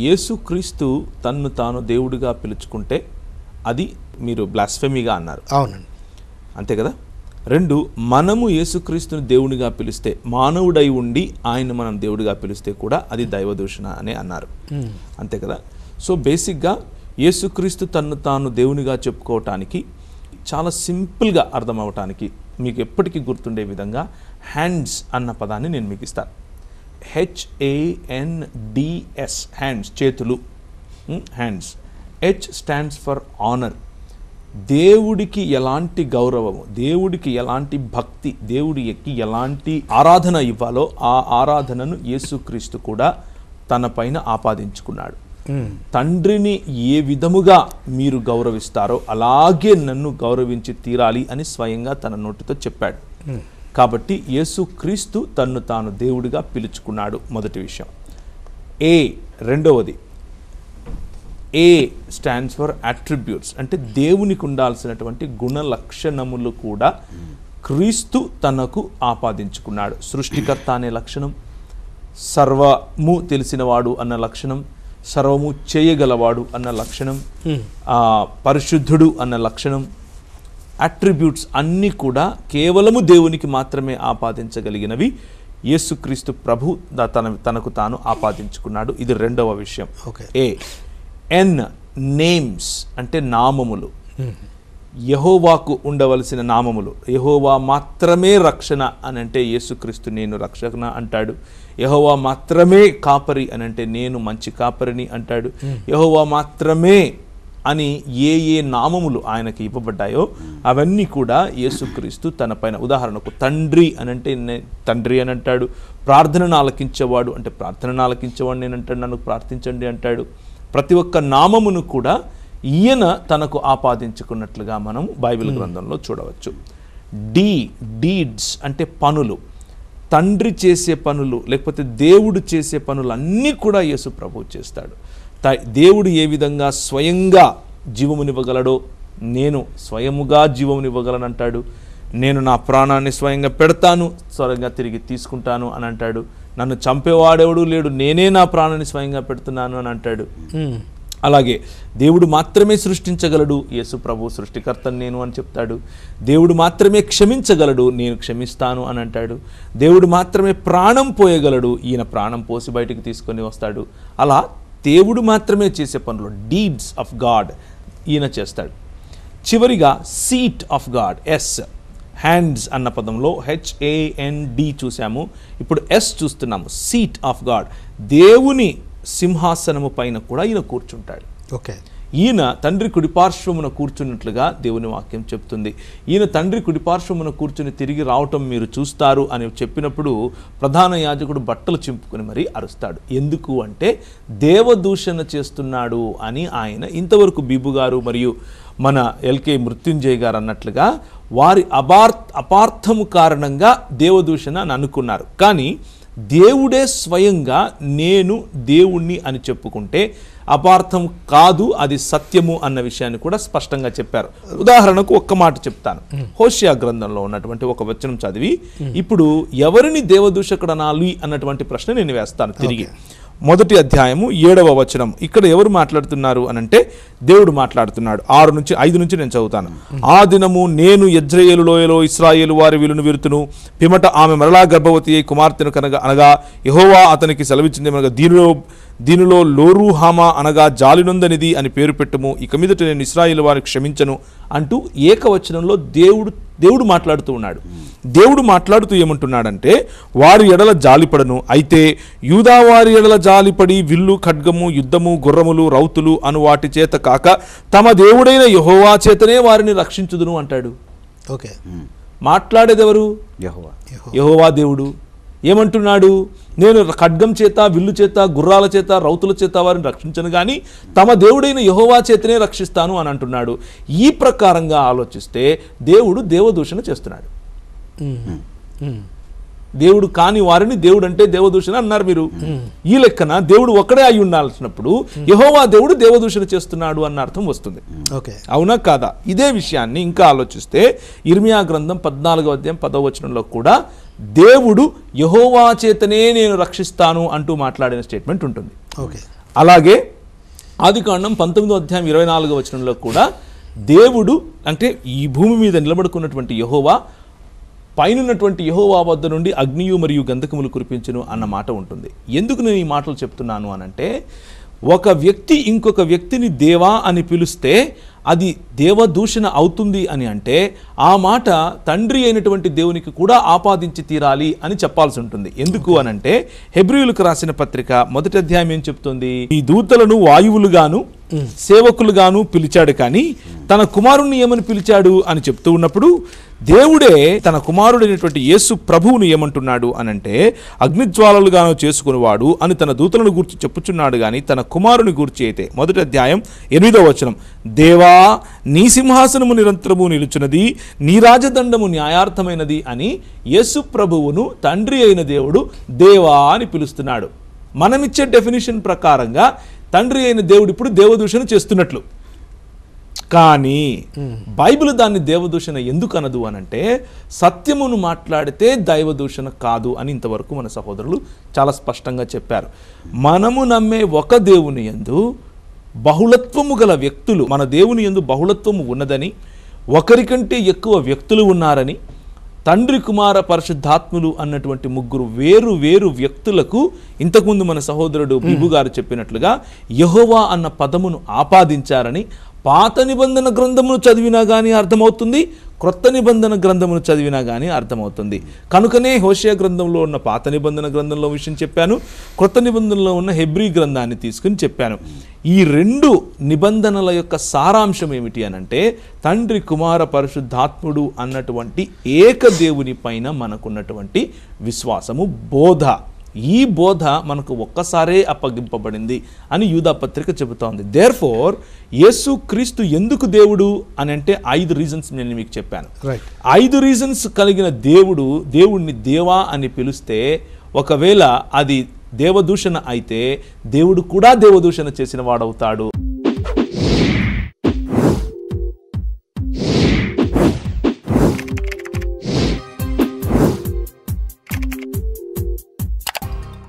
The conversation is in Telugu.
యేసుక్రీస్తు తన్ను తాను దేవుడిగా పిలుచుకుంటే అది మీరు బ్లాస్ఫెమీగా అన్నారు. అవునండి, అంతే కదా. 2, మనము యేసుక్రీస్తుని దేవుడిగా పిలిస్తే, మానవుడై ఉండి ఆయన మనం దేవుడిగా పిలిస్తే కూడా అది దైవదూషణ అని అన్నారు. అంతే కదా. సో బేసిక్గా యేసుక్రీస్తు తన్ను తాను దేవునిగా చెప్పుకోవటానికి చాలా సింపుల్గా అర్థం అవటానికి మీకు ఎప్పటికీ గుర్తుండే విధంగా హ్యాండ్స్ అన్న పదాన్ని నేను మీకు ఇస్తాను. HANDS, హ్యాండ్స్, చేతులు, hands. H stands for honour. దేవుడికి ఎలాంటి గౌరవము, దేవుడికి ఎలాంటి భక్తి, దేవుడికి ఎలాంటి ఆరాధన ఇవ్వాలో ఆ ఆరాధనను యేసుక్రీస్తు కూడా తన పైన ఆపాదించుకున్నాడు. తండ్రిని ఏ విధముగా మీరు గౌరవిస్తారో అలాగే నన్ను గౌరవించి తీరాలి అని స్వయంగా తన నోటితో చెప్పాడు. కాబట్టి యేసుక్రీస్తు తన్ను తాను దేవుడిగా పిలుచుకున్నాడు. మొదటి విషయం. రెండవది, A స్టాండ్స్ ఫర్ అట్రిబ్యూట్స్. అంటే దేవునికి ఉండాల్సినటువంటి గుణ లక్షణములు కూడా క్రీస్తు తనకు ఆపాదించుకున్నాడు. సృష్టికర్త అనే లక్షణం, సర్వము తెలిసినవాడు అన్న లక్షణం, సర్వము చేయగలవాడు అన్న లక్షణం, పరిశుద్ధుడు అన్న లక్షణం, అట్రిబ్యూట్స్ అన్నీ కూడా కేవలము దేవునికి మాత్రమే ఆపాదించగలిగినవి యేసుక్రీస్తు ప్రభు తనకు తాను ఆపాదించుకున్నాడు. ఇది రెండవ విషయం. N నేమ్స్ అంటే నామములు. యెహోవాకు ఉండవలసిన నామములు. యెహోవా మాత్రమే రక్షణ అని అంటే యేసుక్రీస్తు నేను రక్షణ అంటాడు. యెహోవా మాత్రమే కాపరి అని అంటే నేను మంచి కాపరిని అంటాడు. యెహోవా మాత్రమే అని ఏ నామములు ఆయనకి ఇవ్వబడ్డాయో అవన్నీ కూడా యేసుక్రీస్తు తన పైన. ఉదాహరణకు తండ్రి అని అంటే తండ్రి అని అంటాడు. ప్రార్థనను ఆలకించేవాడు అంటే ప్రార్థనను ఆలకించేవాడు నేను అంటాడు, నన్ను ప్రార్థించండి అంటాడు. ప్రతి ఒక్క నామమును కూడా ఈయన తనకు ఆపాదించుకున్నట్లుగా మనం బైబిల్ గ్రంథంలో చూడవచ్చు. డీడ్స్ అంటే పనులు. తండ్రి చేసే పనులు లేకపోతే దేవుడు చేసే పనులు అన్నీ కూడా యేసు ప్రభువు చేస్తాడు. దేవుడు ఏ విధంగా స్వయంగా జీవమునివ్వగలడో నేను స్వయముగా జీవమునివ్వగలను అంటాడు. నేను నా ప్రాణాన్ని స్వయంగా పెడతాను, స్వయంగా తిరిగి తీసుకుంటాను అని అంటాడు. నన్ను చంపేవాడెవడు లేడు, నేనే నా ప్రాణాన్ని స్వయంగా పెడుతున్నాను అని అంటాడు. అలాగే దేవుడు మాత్రమే సృష్టించగలడు, యేసు ప్రభు సృష్టికర్తను నేను అని చెప్తాడు. దేవుడు మాత్రమే క్షమించగలడు, నేను క్షమిస్తాను అని అంటాడు. దేవుడు మాత్రమే ప్రాణం పోయగలడు, ఈయన ప్రాణం పోసి బయటికి తీసుకొని వస్తాడు. అలా దేవుడు మాత్రమే చేసే పనులు డీడ్స్ ఆఫ్ గాడ్ ఈయన చేస్తాడు. చివరిగా seat of God, S. Hands అన్న పదంలో HAND చూసాము, ఇప్పుడు S చూస్తున్నాము. సీట్ ఆఫ్ గాడ్, దేవుని సింహాసనము పైన కూడా ఈయన కూర్చుంటాడు. ఈయన తండ్రి కుడిపార్శ్వమున కూర్చున్నట్లుగా దేవుని వాక్యం చెప్తుంది. ఈయన తండ్రి కుడిపార్శ్వమున కూర్చుని తిరిగి రావటం మీరు చూస్తారు అని చెప్పినప్పుడు ప్రధాన యాజకుడు బట్టలు చింపుకొని మరీ అరుస్తాడు. ఎందుకు అంటే దేవదూషణ చేస్తున్నాడు అని ఆయన. ఇంతవరకు బీబు గారు మరియు మన LK మృత్యుంజయ్ గారు అన్నట్లుగా వారి అపార్థము కారణంగా దేవదూషణ అని అనుకున్నారు. కానీ దేవుడే స్వయంగా నేను దేవుణ్ణి అని చెప్పుకుంటే అపార్థం కాదు, అది సత్యము అన్న విషయాన్ని కూడా స్పష్టంగా చెప్పారు. ఉదాహరణకు ఒక్క మాట చెప్తాను. హోషియా గ్రంథంలో ఉన్నటువంటి ఒక వచనం చదివి ఇప్పుడు ఎవరిని దేవదూషకుడు అనాలి అన్నటువంటి ప్రశ్న నేను వేస్తాను తిరిగి. 1వ అధ్యాయము 7వ వచనం. ఇక్కడ ఎవరు మాట్లాడుతున్నారు అనంటే దేవుడు మాట్లాడుతున్నాడు. 5 నుంచి నేను చదువుతాను. ఆ దినము నేను యెజ్రెయేలు లోయలో ఇశ్రాయేలు వారి విలును విరుతును, పిమట ఆమె మరలా గర్భవతి అయి కుమార్తెను అనగా యెహోవా అతనికి సెలవిచ్చింది అనగా దీనిలో లోరుహామా అనగా జాలినొందనిది అని పేరు పెట్టుము, ఇక మీదట నేను ఇశ్రాయేలు వారిని క్షమించను అంటూ ఏకవచనంలో దేవుడు మాట్లాడుతూ ఉన్నాడు. దేవుడు మాట్లాడుతూ ఏమంటున్నాడంటే వారి ఎడల జాలిపడను, అయితే యూదా వారి ఎడల జాలిపడి విల్లు ఖడ్గము యుద్ధము గుర్రములు రౌతులు అను వాటి చేత కాక తమ దేవుడైన యెహోవా చేతనే వారిని రక్షించుదును అంటాడు. మాట్లాడేదెవరు? యెహోవా దేవుడు. ఏమంటున్నాడు? నేను ఖడ్గం చేత విల్లు చేత గుర్రాల చేత రౌతుల చేత వారిని రక్షించను కానీ తమ దేవుడైన యెహోవా చేతనే రక్షిస్తాను అని అంటున్నాడు. ఈ ప్రకారంగా ఆలోచిస్తే దేవుడు దేవదూషణ చేస్తున్నాడు. దేవుడు కాని వారిని దేవుడు అంటే దేవదూషణ అన్నారు మీరు. ఈ లెక్కన దేవుడు ఒక్కడే అయి ఉండాల్సినప్పుడు యెహోవా దేవుడు దేవదూషణ చేస్తున్నాడు అన్న అర్థం వస్తుంది. అవునా కాదా? ఇదే విషయాన్ని ఇంకా ఆలోచిస్తే ఇర్మియా గ్రంథం 14వ అధ్యాయం 10వ వచనంలో కూడా దేవుడు యెహోవా చేతనే నేను రక్షిస్తాను అంటూ మాట్లాడిన స్టేట్మెంట్ ఉంటుంది. అలాగే ఆదికాండం 19వ అధ్యాయం 24వ వచనంలో కూడా దేవుడు అంటే ఈ భూమి మీద నిలబడుకున్నటువంటి యెహోవా పైనున్నటువంటి యెహోవా వద్ద నుండి అగ్నియు మరియు గంధకములు కురిపించును అన్న మాట ఉంటుంది. ఎందుకు నేను ఈ మాటలు చెప్తున్నాను అనంటే, ఒక వ్యక్తి ఇంకొక వ్యక్తిని దేవా అని పిలిస్తే అది దేవదూషణ అవుతుంది అని అంటే ఆ మాట తండ్రి అయినటువంటి దేవునికి కూడా ఆపాదించి తీరాలి అని చెప్పాల్సి ఉంటుంది. ఎందుకు అనంటే హెబ్రీయులకు రాసిన పత్రిక 1వ అధ్యాయం ఏం చెప్తుంది? ఈ దూతలను వాయువులుగాను సేవకులుగాను పిలిచాడు, కానీ తన కుమారుణ్ణి ఏమని పిలిచాడు అని చెప్తూ ఉన్నప్పుడు దేవుడే తన కుమారుడైనటువంటి యేసు ప్రభువును ఏమంటున్నాడు అనంటే అగ్నిజ్వాలలుగాను చేసుకునేవాడు అని తన దూతలను గూర్చి చెప్పుచున్నాడు, కానీ తన కుమారుని గూర్చి అయితే 1వ అధ్యాయం 8వ వచనం, దేవా నీ సింహాసనము నిరంతరము నిలుచున్నది, నీ రాజదండము న్యాయార్థమైనది అని యేసు ప్రభువును తండ్రి అయిన దేవుడు దేవా అని పిలుస్తున్నాడు. మనమిచ్చే డెఫినిషన్ ప్రకారంగా తండ్రి అయిన దేవుడు ఇప్పుడు దేవదూషణ చేస్తున్నట్లు. కానీ బైబిల్ దాన్ని దేవదూషణ ఎందుకు అనదు అనంటే సత్యమును మాట్లాడితే దైవదూషణ కాదు అని ఇంతవరకు మన సహోదరులు చాలా స్పష్టంగా చెప్పారు. మనము నమ్మే ఒక దేవుని యందు బహుళత్వము గల వ్యక్తులు, మన దేవుని యందు బహుళత్వము ఉన్నదని, ఒకరికంటే ఎక్కువ వ్యక్తులు ఉన్నారని, తండ్రి కుమార పరిశుద్ధాత్ములు అన్నటువంటి ముగ్గురు వేరు వేరు వ్యక్తులకు ఇంతకుముందు మన సహోదరుడు బిబు గారు చెప్పినట్లుగా యెహోవా అన్న పదమును ఆపాదించారని పాత నిబంధన గ్రంథమును చదివినా కానీ అర్థమవుతుంది, క్రొత్త నిబంధన గ్రంథమును చదివినా కానీ అర్థమవుతుంది. కనుకనే హోషేయ గ్రంథంలో ఉన్న పాత నిబంధన గ్రంథంలో విషయం చెప్పాను, క్రొత్త నిబంధనలో ఉన్న హెబ్రీ గ్రంథాన్ని తీసుకుని చెప్పాను. ఈ రెండు నిబంధనల యొక్క సారాంశం ఏమిటి అనంటే తండ్రి కుమార పరిశుద్ధాత్ముడు అన్నటువంటి ఏక దేవుని పైన మనకున్నటువంటి విశ్వాసము, బోధ. ఈ బోధ మనకు ఒక్కసారే అప్పగింపబడింది అని యూదా పత్రిక చెబుతోంది. దేర్ఫోర్ యేసు క్రీస్తు ఎందుకు దేవుడు అని అంటే 5 రీజన్స్ నేను మీకు చెప్పాను. 5 రీజన్స్ కలిగిన దేవుడిని దేవా అని పిలిస్తే ఒకవేళ అది దేవదూషణ అయితే దేవుడు కూడా దేవదూషణ చేసిన వాడవుతాడు.